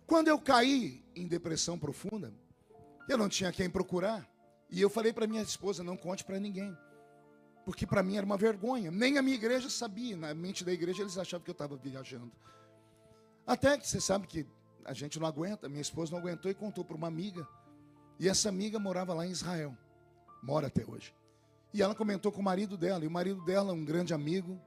Quando eu caí em depressão profunda, eu não tinha quem procurar. E eu falei para minha esposa, não conte para ninguém. Porque para mim era uma vergonha. Nem a minha igreja sabia. Na mente da igreja eles achavam que eu estava viajando. Até que você sabe que a gente não aguenta. Minha esposa não aguentou e contou para uma amiga. E essa amiga morava lá em Israel. Mora até hoje. E ela comentou com o marido dela. E o marido dela, um grande amigo,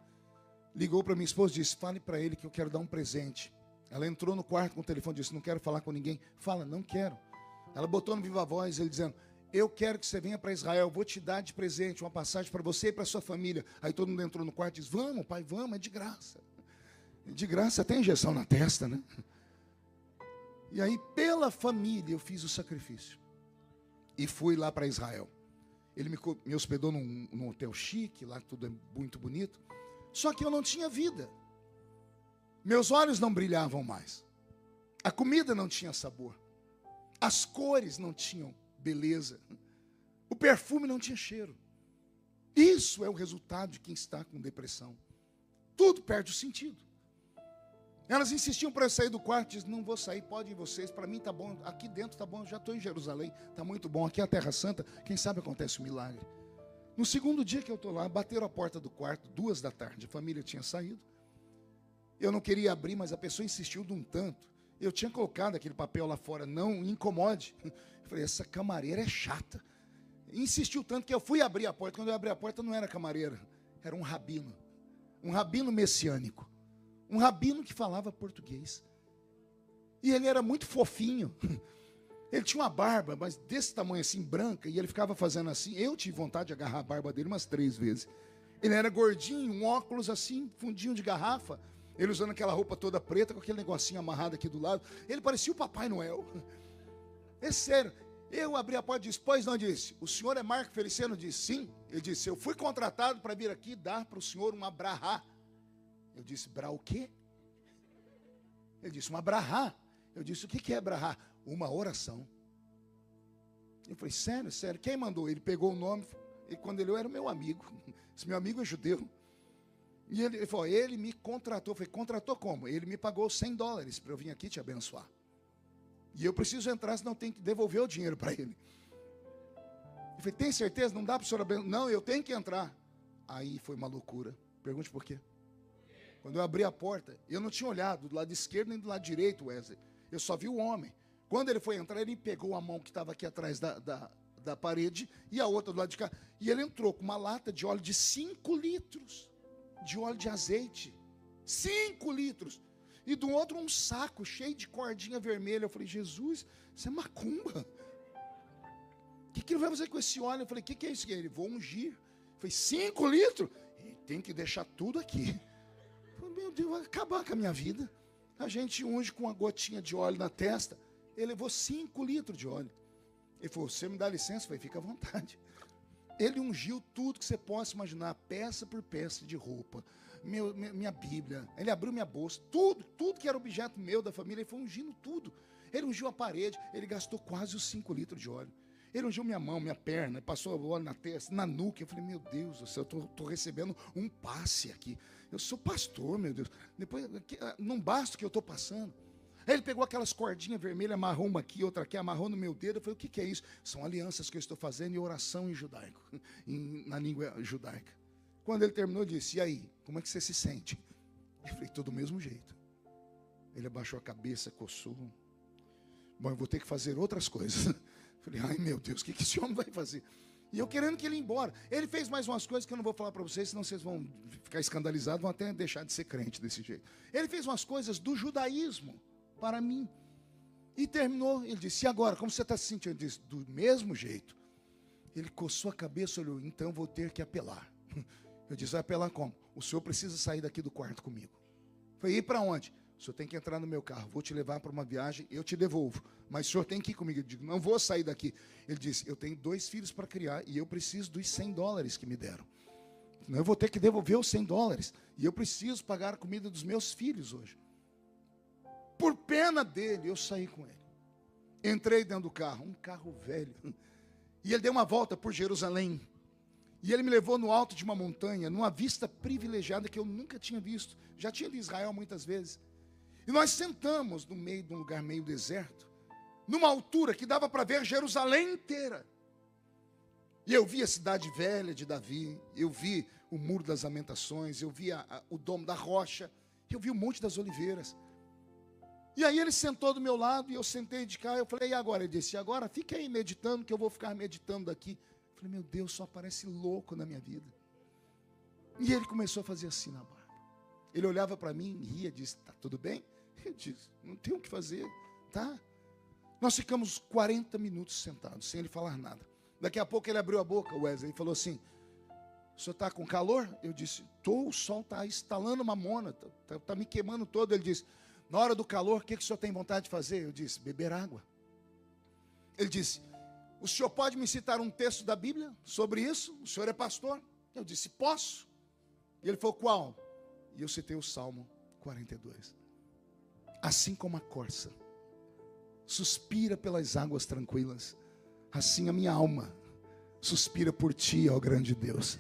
ligou para minha esposa e disse, fale para ele que eu quero dar um presente. Ela entrou no quarto com o telefone e disse, não quero falar com ninguém. Fala, não quero. Ela botou no viva voz, ele dizendo, eu quero que você venha para Israel, eu vou te dar de presente uma passagem para você e para sua família. Aí todo mundo entrou no quarto e disse, vamos, pai, vamos, é de graça. De graça até injeção na testa, né? E aí, pela família, eu fiz o sacrifício. E fui lá para Israel. Ele me hospedou num hotel chique, lá tudo é muito bonito. Só que eu não tinha vida. Meus olhos não brilhavam mais. A comida não tinha sabor. As cores não tinham beleza. O perfume não tinha cheiro. Isso é o resultado de quem está com depressão. Tudo perde o sentido. Elas insistiam para eu sair do quarto, diziam, não vou sair, podem ir vocês, para mim está bom, aqui dentro está bom, já estou em Jerusalém, está muito bom, aqui é a Terra Santa, quem sabe acontece um milagre. No segundo dia que eu estou lá, bateram a porta do quarto, 2 da tarde, a família tinha saído. Eu não queria abrir, mas a pessoa insistiu de um tanto. Eu tinha colocado aquele papel lá fora, não incomode. Eu falei, essa camareira é chata. Insistiu tanto que eu fui abrir a porta. Quando eu abri a porta, não era camareira, era um rabino messiânico. Um rabino que falava português. E ele era muito fofinho. Ele tinha uma barba, mas desse tamanho assim, branca, e ele ficava fazendo assim. Eu tive vontade de agarrar a barba dele umas 3 vezes. Ele era gordinho, um óculos assim, fundinho de garrafa. Ele usando aquela roupa toda preta, com aquele negocinho amarrado aqui do lado. Ele parecia o Papai Noel. É sério. Eu abri a porta e disse, pois não, disse, o senhor é Marco Feliciano? Disse, sim. Ele disse, eu fui contratado para vir aqui dar para o senhor uma brahá. Eu disse, brá o quê? Ele disse, uma brahá. Eu disse, o que é brahá? Uma oração. Eu falei, sério, sério, quem mandou? Ele pegou o nome, e quando ele era o meu amigo. Esse meu amigo é judeu. E ele falou, ele me contratou. Eu falei, contratou como? Ele me pagou $100 para eu vir aqui te abençoar. E eu preciso entrar, senão tenho que devolver o dinheiro para ele. Eu falei, tem certeza? Não dá para o senhor abençoar? Não, eu tenho que entrar. Aí foi uma loucura. Pergunte por quê. Quando eu abri a porta, eu não tinha olhado do lado esquerdo nem do lado direito, Wesley. Eu só vi o homem. Quando ele foi entrar, ele pegou a mão que estava aqui atrás da parede e a outra do lado de cá. E ele entrou com uma lata de óleo de 5 litros. De óleo de azeite. 5 litros. E do outro um saco cheio de cordinha vermelha. Eu falei, Jesus, isso é macumba. O que ele vai fazer com esse óleo? Eu falei, o que é isso? Ele, vou ungir. Eu falei, 5 litros? E tem que deixar tudo aqui. Eu falei, meu Deus, vai acabar com a minha vida. A gente unge com uma gotinha de óleo na testa. Ele levou 5 litros de óleo. Ele falou, você me dá licença? Eu falei, fica à vontade. Ele ungiu tudo que você possa imaginar, peça por peça de roupa, minha Bíblia. Ele abriu minha bolsa, tudo que era objeto meu, da família, ele foi ungindo tudo. Ele ungiu a parede, ele gastou quase os 5 litros de óleo. Ele ungiu minha mão, minha perna, passou óleo na testa, na nuca. Eu falei, meu Deus do céu, eu estou recebendo um passe aqui. Eu sou pastor, meu Deus. Depois, não basta o que eu estou passando. Aí ele pegou aquelas cordinhas vermelhas, amarrou uma aqui, outra aqui, amarrou no meu dedo. Eu falei, o que é isso? São alianças que eu estou fazendo e oração em judaico, na língua judaica. Quando ele terminou, eu disse, e aí, como é que você se sente? Eu falei, tô do mesmo jeito. Ele abaixou a cabeça, coçou. Bom, eu vou ter que fazer outras coisas. Eu falei, ai meu Deus, o que esse homem vai fazer? E eu querendo que ele ia embora. Ele fez mais umas coisas que eu não vou falar para vocês, senão vocês vão ficar escandalizados, vão até deixar de ser crente desse jeito. Ele fez umas coisas do judaísmo para mim. E terminou, ele disse, e agora, como você está se sentindo? Eu disse, do mesmo jeito. Ele coçou a cabeça, olhou, então eu vou ter que apelar. Eu disse, vai apelar como? O senhor precisa sair daqui do quarto comigo. Falei, ir para onde? O senhor tem que entrar no meu carro, vou te levar para uma viagem, eu te devolvo. Mas o senhor tem que ir comigo. Eu digo, não vou sair daqui. Ele disse, eu tenho 2 filhos para criar e eu preciso dos $100 que me deram. Eu vou ter que devolver os $100 e eu preciso pagar a comida dos meus filhos hoje. Por pena dele, eu saí com ele. Entrei dentro do carro, um carro velho. E ele deu uma volta por Jerusalém. E ele me levou no alto de uma montanha, numa vista privilegiada que eu nunca tinha visto. Já tinha ido em Israel muitas vezes. E nós sentamos no meio de um lugar meio deserto, numa altura que dava para ver Jerusalém inteira. E eu vi a cidade velha de Davi, eu vi o Muro das Lamentações, eu vi o Domo da Rocha, eu vi o Monte das Oliveiras. E aí ele sentou do meu lado e eu sentei de cá. Eu falei, e agora? Ele disse, agora fica aí meditando, que eu vou ficar meditando daqui. Eu falei, meu Deus, só parece louco na minha vida. E ele começou a fazer assim na barba. Ele olhava para mim, ria, disse, tá tudo bem? Eu disse, não tem o que fazer, tá? Nós ficamos 40 minutos sentados, sem ele falar nada. Daqui a pouco ele abriu a boca, Wesley, e falou assim, o senhor está com calor? Eu disse, o sol está estalando mamona, está me queimando todo. Ele disse, na hora do calor, o que o senhor tem vontade de fazer? Eu disse, beber água. Ele disse, o senhor pode me citar um texto da Bíblia sobre isso? O senhor é pastor? Eu disse, posso. E ele falou, qual? E eu citei o Salmo 42. Assim como a corça suspira pelas águas tranquilas, assim a minha alma suspira por ti, ó grande Deus.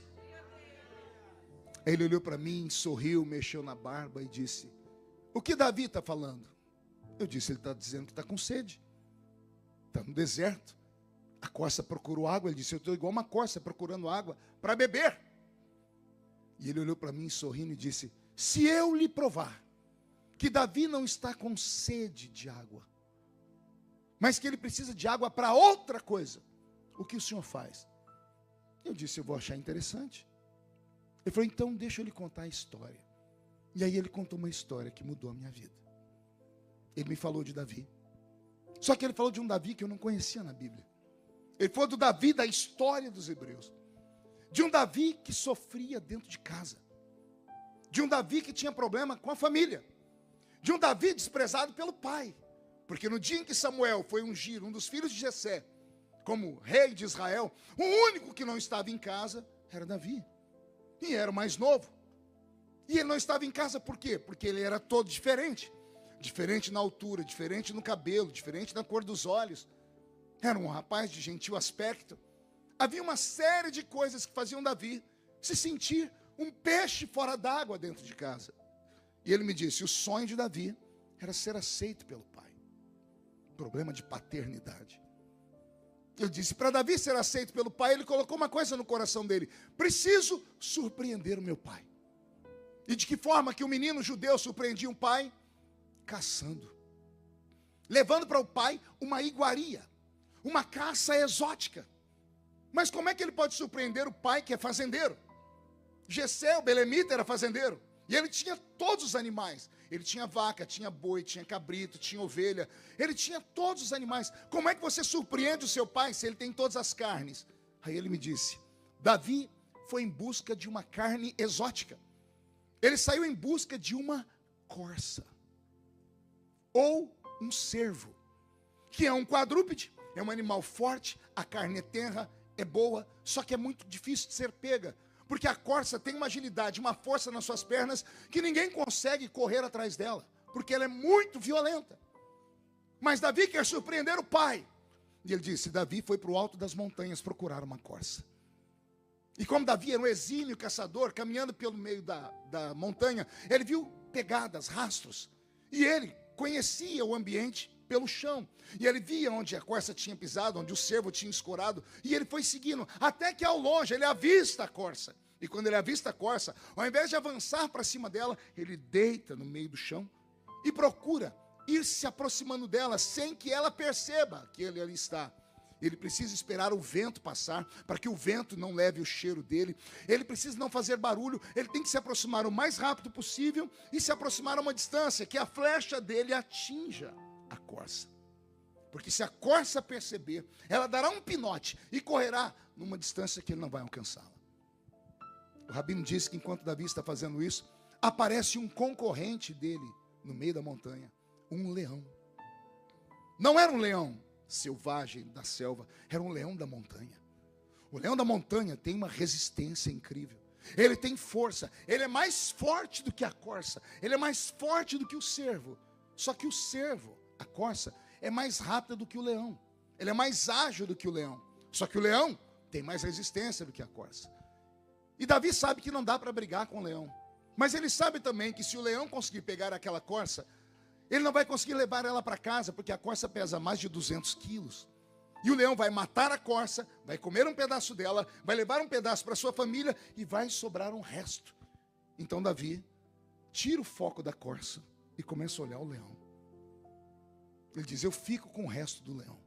Aí ele olhou para mim, sorriu, mexeu na barba e disse, o que Davi está falando? Eu disse, ele está dizendo que está com sede. Está no deserto. A corça procurou água. Ele disse, eu estou igual uma corça procurando água para beber. E ele olhou para mim sorrindo e disse, se eu lhe provar que Davi não está com sede de água, mas que ele precisa de água para outra coisa, o que o senhor faz? Eu disse, eu vou achar interessante. Ele falou, então deixa eu lhe contar a história. E aí ele contou uma história que mudou a minha vida. Ele me falou de Davi. Só que ele falou de um Davi que eu não conhecia na Bíblia. Ele falou do Davi da história dos hebreus. De um Davi que sofria dentro de casa. De um Davi que tinha problema com a família. De um Davi desprezado pelo pai. Porque no dia em que Samuel foi ungir um dos filhos de Jessé como rei de Israel, o único que não estava em casa era Davi. E era o mais novo. E ele não estava em casa por quê? Porque ele era todo diferente. Diferente na altura, diferente no cabelo, diferente na cor dos olhos. Era um rapaz de gentil aspecto. Havia uma série de coisas que faziam Davi se sentir um peixe fora d'água dentro de casa. E ele me disse, o sonho de Davi era ser aceito pelo pai. Problema de paternidade. Ele disse, para Davi ser aceito pelo pai, ele colocou uma coisa no coração dele. Preciso surpreender o meu pai. E de que forma que o menino judeu surpreendia um pai? Caçando. Levando para o pai uma iguaria. Uma caça exótica. Mas como é que ele pode surpreender o pai que é fazendeiro? Jessé, o belemita, era fazendeiro. E ele tinha todos os animais. Ele tinha vaca, tinha boi, tinha cabrito, tinha ovelha. Ele tinha todos os animais. Como é que você surpreende o seu pai se ele tem todas as carnes? Aí ele me disse, Davi foi em busca de uma carne exótica. Ele saiu em busca de uma corça. Ou um cervo. Que é um quadrúpede. É um animal forte, a carne é tenra, é boa, só que é muito difícil de ser pega. Porque a corça tem uma agilidade, uma força nas suas pernas, que ninguém consegue correr atrás dela. Porque ela é muito violenta. Mas Davi quer surpreender o pai. E ele disse, Davi foi para o alto das montanhas procurar uma corça. E como Davi era um exímio caçador, caminhando pelo meio da montanha, ele viu pegadas, rastros. E ele conhecia o ambiente pelo chão. E ele via onde a corça tinha pisado, onde o cervo tinha escorado. E ele foi seguindo, até que ao longe ele avista a corça. E quando ele avista a corça, ao invés de avançar para cima dela, ele deita no meio do chão e procura ir se aproximando dela sem que ela perceba que ele ali está. Ele precisa esperar o vento passar, para que o vento não leve o cheiro dele. Ele precisa não fazer barulho, ele tem que se aproximar o mais rápido possível e se aproximar a uma distância que a flecha dele atinja a corça. Porque se a corça perceber, ela dará um pinote e correrá numa distância que ele não vai alcançá-la. O rabino disse que enquanto Davi está fazendo isso, aparece um concorrente dele no meio da montanha, um leão. Não era um leão selvagem da selva, era um leão da montanha. O leão da montanha tem uma resistência incrível. Ele tem força, ele é mais forte do que a corça, ele é mais forte do que o cervo. Só que o cervo, a corça, é mais rápida do que o leão. Ele é mais ágil do que o leão. Só que o leão tem mais resistência do que a corça. E Davi sabe que não dá para brigar com o leão. Mas ele sabe também que se o leão conseguir pegar aquela corça, Ele não vai conseguir levar ela para casa, porque a corça pesa mais de 200 quilos. E o leão vai matar a corça, vai comer um pedaço dela, vai levar um pedaço para sua família e vai sobrar um resto. Então Davi tira o foco da corça e começa a olhar o leão. Ele diz: eu fico com o resto do leão.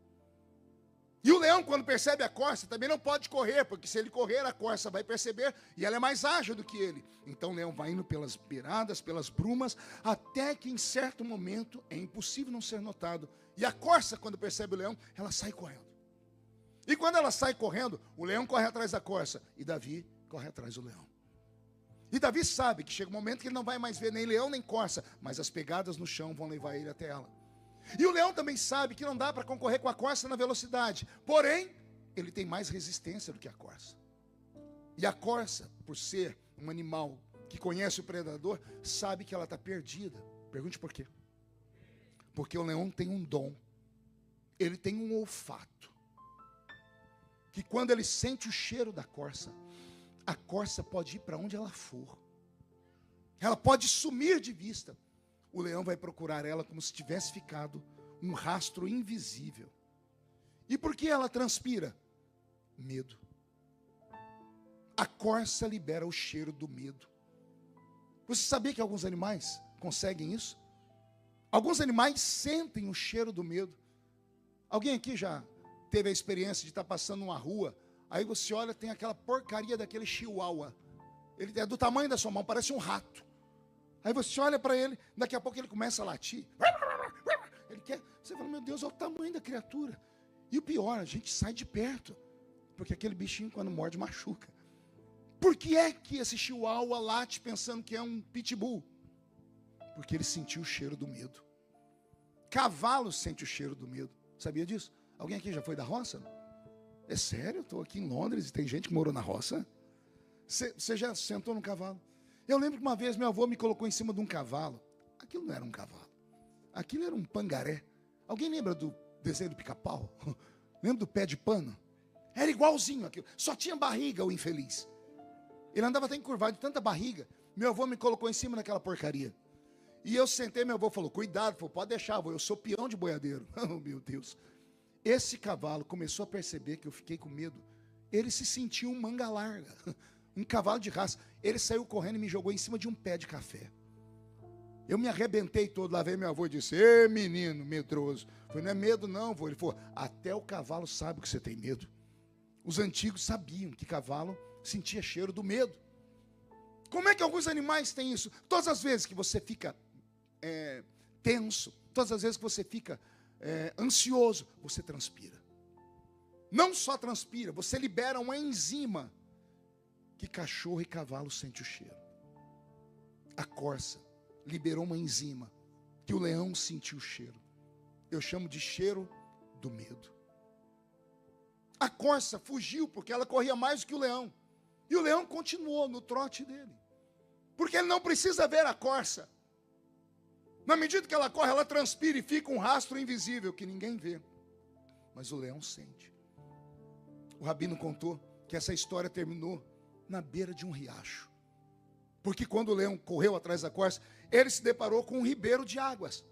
E o leão, quando percebe a corça, também não pode correr, porque se ele correr, a corça vai perceber, e ela é mais ágil do que ele. Então o leão vai indo pelas beiradas, pelas brumas, até que em certo momento é impossível não ser notado. E a corça, quando percebe o leão, ela sai correndo. E quando ela sai correndo, o leão corre atrás da corça, e Davi corre atrás do leão. E Davi sabe que chega um momento que ele não vai mais ver nem leão nem corça, mas as pegadas no chão vão levar ele até ela. E o leão também sabe que não dá para concorrer com a corça na velocidade. Porém, ele tem mais resistência do que a corça. E a corça, por ser um animal que conhece o predador, sabe que ela está perdida. Pergunte por quê? Porque o leão tem um dom. Ele tem um olfato. Que quando ele sente o cheiro da corça, a corça pode ir para onde ela for. Ela pode sumir de vista. O leão vai procurar ela como se tivesse ficado um rastro invisível. E por que ela transpira? Medo. A corça libera o cheiro do medo. Você sabia que alguns animais conseguem isso? Alguns animais sentem o cheiro do medo. Alguém aqui já teve a experiência de estar passando numa rua, aí você olha, tem aquela porcaria daquele chihuahua. Ele é do tamanho da sua mão, parece um rato. Aí você olha para ele, daqui a pouco ele começa a latir. Ele quer, você fala: meu Deus, olha o tamanho da criatura. E o pior, a gente sai de perto, porque aquele bichinho, quando morde, machuca. Por que é que esse chihuahua late pensando que é um pitbull? Porque ele sentiu o cheiro do medo. Cavalo sente o cheiro do medo. Sabia disso? Alguém aqui já foi da roça? É sério? Eu estou aqui em Londres e tem gente que morou na roça. Você já sentou no cavalo? Eu lembro que uma vez meu avô me colocou em cima de um cavalo. Aquilo não era um cavalo. Aquilo era um pangaré. Alguém lembra do desenho do Pica-Pau? Lembra do pé de pano? Era igualzinho aquilo. Só tinha barriga, o infeliz. Ele andava até encurvado de tanta barriga. Meu avô me colocou em cima daquela porcaria. E eu sentei, meu avô falou: cuidado, falou, pode deixar, avô, eu sou peão de boiadeiro. Oh, meu Deus. Esse cavalo começou a perceber que eu fiquei com medo. Ele se sentiu um manga larga. Um cavalo de raça. Ele saiu correndo e me jogou em cima de um pé de café. Eu me arrebentei todo. Lá veio meu avô e disse: ê, menino medroso. Eu falei: não é medo não, avô. Ele falou: até o cavalo sabe que você tem medo. Os antigos sabiam que cavalo sentia cheiro do medo. Como é que alguns animais têm isso? Todas as vezes que você fica tenso, todas as vezes que você fica ansioso, você transpira. Não só transpira, você libera uma enzima que cachorro e cavalo sentem o cheiro. A corça liberou uma enzima que o leão sentiu o cheiro. Eu chamo de cheiro do medo. A corça fugiu porque ela corria mais do que o leão. E o leão continuou no trote dele. Porque ele não precisa ver a corça. Na medida que ela corre, ela transpira e fica um rastro invisível que ninguém vê. Mas o leão sente. O rabino contou que essa história terminou na beira de um riacho. Porque quando o leão correu atrás da corça, ele se deparou com um ribeiro de águas.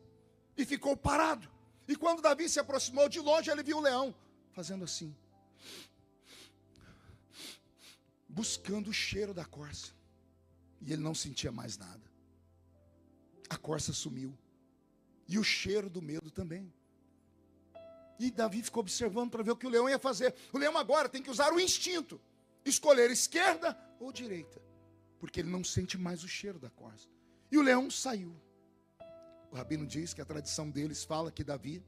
E ficou parado. E quando Davi se aproximou de longe, ele viu o leão fazendo assim. Buscando o cheiro da corça. E ele não sentia mais nada. A corça sumiu. E o cheiro do medo também. E Davi ficou observando para ver o que o leão ia fazer. O leão agora tem que usar o instinto. Escolher esquerda ou direita. Porque ele não sente mais o cheiro da corça. E o leão saiu. O rabino diz que a tradição deles fala que Davi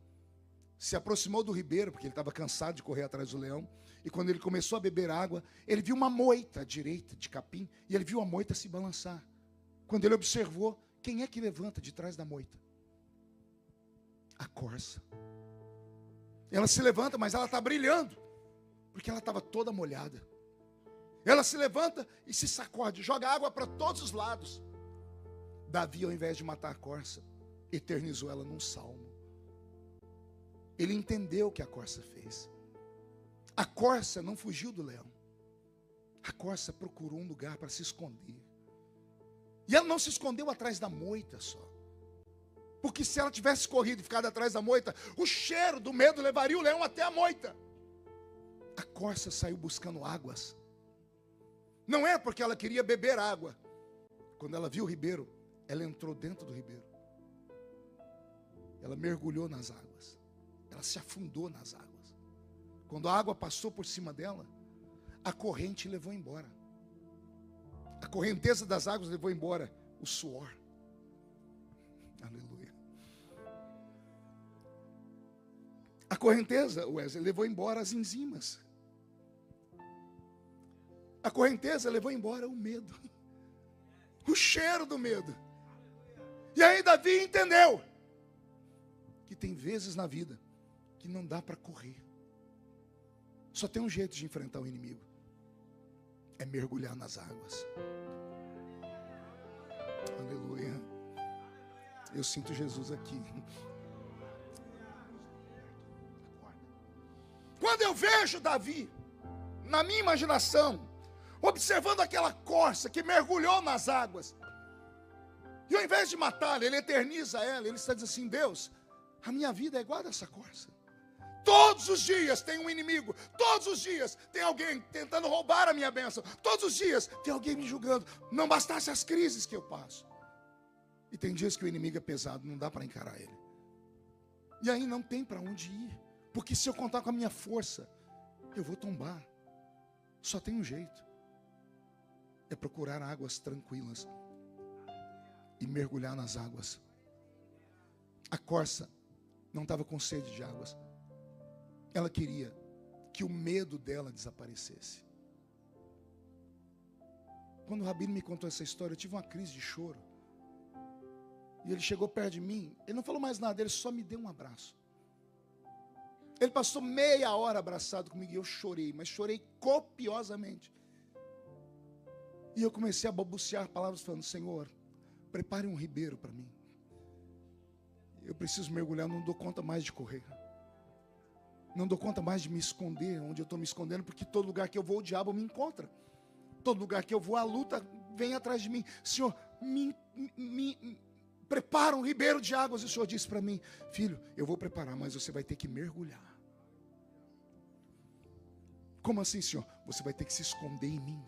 se aproximou do ribeiro, porque ele estava cansado de correr atrás do leão. E quando ele começou a beber água, ele viu uma moita à direita de capim. E ele viu a moita se balançar. Quando ele observou, quem é que levanta de trás da moita? A corça. Ela se levanta, mas ela está brilhando. Porque ela estava toda molhada. Ela se levanta e se sacode, joga água para todos os lados. Davi, ao invés de matar a corça, eternizou ela num salmo. Ele entendeu o que a corça fez. A corça não fugiu do leão. A corça procurou um lugar para se esconder. E ela não se escondeu atrás da moita só. Porque se ela tivesse corrido e ficado atrás da moita, o cheiro do medo levaria o leão até a moita. A corça saiu buscando águas. Não é porque ela queria beber água. Quando ela viu o ribeiro, ela entrou dentro do ribeiro. Ela mergulhou nas águas. Ela se afundou nas águas. Quando a água passou por cima dela, a corrente levou embora. A correnteza das águas levou embora o suor. Aleluia. A correnteza, Wesley, levou embora as enzimas. A correnteza levou embora o medo. O cheiro do medo. E aí Davi entendeu que tem vezes na vida que não dá para correr. Só tem um jeito de enfrentar o inimigo. É mergulhar nas águas. Aleluia. Eu sinto Jesus aqui. Quando eu vejo Davi, na minha imaginação, observando aquela corça que mergulhou nas águas, e ao invés de matá-la, ele eterniza ela. Ele está dizendo assim: Deus, a minha vida é igual a dessa corça. Todos os dias tem um inimigo. Todos os dias tem alguém tentando roubar a minha bênção. Todos os dias tem alguém me julgando. Não bastasse as crises que eu passo. E tem dias que o inimigo é pesado, não dá para encarar ele. E aí não tem para onde ir. Porque se eu contar com a minha força, eu vou tombar. Só tem um jeito. É procurar águas tranquilas e mergulhar nas águas. A corça não estava com sede de águas. Ela queria que o medo dela desaparecesse. Quando o Rabino me contou essa história, eu tive uma crise de choro. E ele chegou perto de mim, ele não falou mais nada, ele só me deu um abraço. Ele passou meia hora abraçado comigo e eu chorei, mas chorei copiosamente. E eu comecei a balbuciar palavras falando: Senhor, prepare um ribeiro para mim. Eu preciso mergulhar, não dou conta mais de correr. Não dou conta mais de me esconder onde eu estou me escondendo, porque todo lugar que eu vou, o diabo me encontra. Todo lugar que eu vou, a luta vem atrás de mim. Senhor, me prepara um ribeiro de águas. E o Senhor disse para mim: filho, eu vou preparar, mas você vai ter que mergulhar. Como assim, Senhor? Você vai ter que se esconder em mim.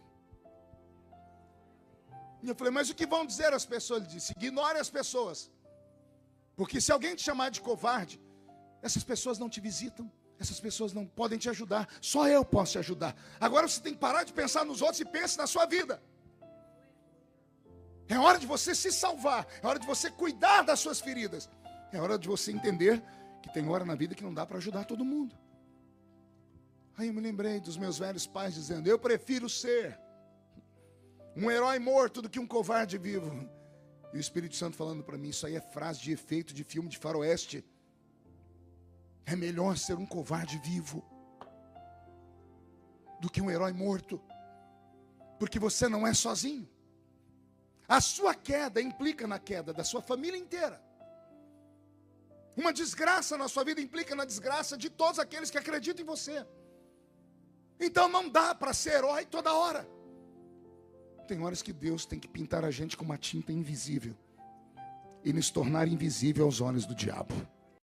E eu falei: mas o que vão dizer as pessoas? Ele disse: ignore as pessoas. Porque se alguém te chamar de covarde, essas pessoas não te visitam. Essas pessoas não podem te ajudar. Só eu posso te ajudar. Agora você tem que parar de pensar nos outros e pense na sua vida. É hora de você se salvar. É hora de você cuidar das suas feridas. É hora de você entender que tem hora na vida que não dá para ajudar todo mundo. Aí eu me lembrei dos meus velhos pais dizendo: eu prefiro ser um herói morto do que um covarde vivo. E o Espírito Santo falando para mim: isso aí é frase de efeito de filme de faroeste. É melhor ser um covarde vivo do que um herói morto. Porque você não é sozinho. A sua queda implica na queda da sua família inteira. Uma desgraça na sua vida implica na desgraça de todos aqueles que acreditam em você. Então não dá para ser herói toda hora. Tem horas que Deus tem que pintar a gente com uma tinta invisível e nos tornar invisível aos olhos do diabo.